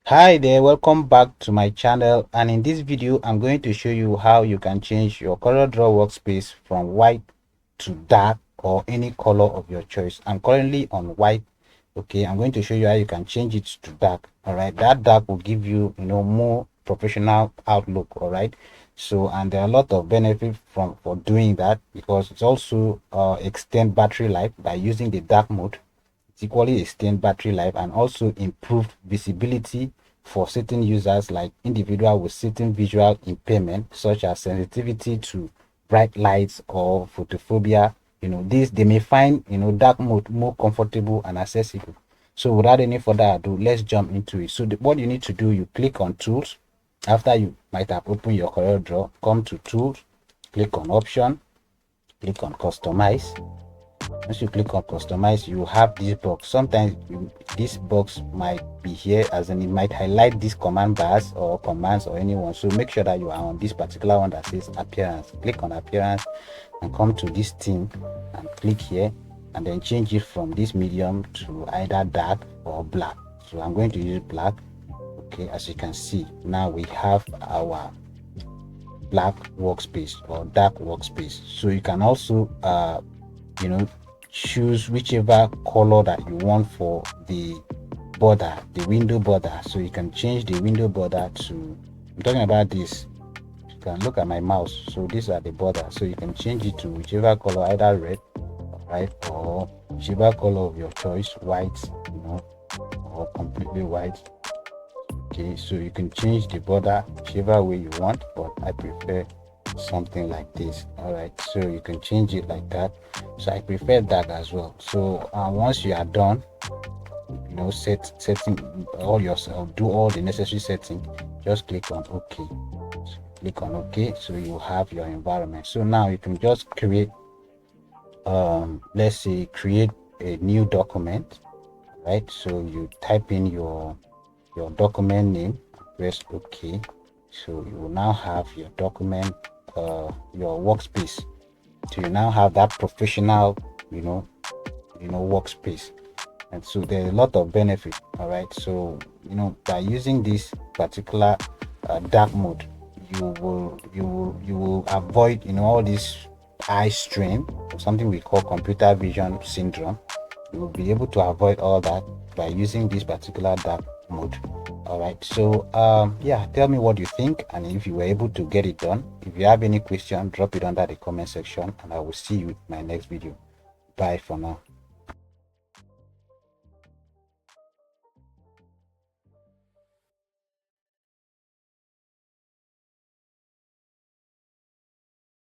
Hi there, welcome back to my channel, and in this video I'm going to show you how you can change your CorelDRAW workspace from white to dark or any color of your choice. I'm currently on white. Okay, I'm going to show you how you can change it to dark. All right, that dark will give you more professional outlook. All right, so and there are a lot of benefits for doing that, because it's also extend battery life by using the dark mode. It's equally extend battery life and also improved visibility for certain users, like individual with certain visual impairment such as sensitivity to bright lights or photophobia. This they may find dark mode more comfortable and accessible. So without any further ado, let's jump into it. So what you need to do, you click on tools. After you might have opened your CorelDRAW, come to tools, click on option, click on customize. Once you click on customize, you have this box. Sometimes this box might be here, as in it might highlight these command bars or commands or anyone. So make sure that you are on this particular one that says appearance. Click on appearance and come to this theme and click here, and then change it from this medium to either dark or black. So I'm going to use black. Okay, as you can see, now we have our black workspace or dark workspace. So you can also choose whichever color that you want for the border, the window border. So you can change the window border to, I'm talking about this, you can look at my mouse. So these are the border, so you can change it to whichever color, either red, right, or whichever color of your choice, white, or completely white. Okay, so you can change the border whichever way you want, but I prefer something like this. All right, so you can change it like that. So I prefer that as well. So once you are done, setting all yourself, do all the necessary setting, just click on OK. So click on OK, so you have your environment. So now you can just create let's say create a new document, right? So you type in your document name, press OK. So you will now have your document, your workspace. So you now have that professional workspace. And so there's a lot of benefit. All right, so by using this particular dark mode, you will avoid all this eye strain, or something we call computer vision syndrome. You will be able to avoid all that by using this particular dark mode. All right, so yeah, tell me what you think, and if you were able to get it done. If you have any question, drop it under the comment section, and I will see you in my next video. Bye for now.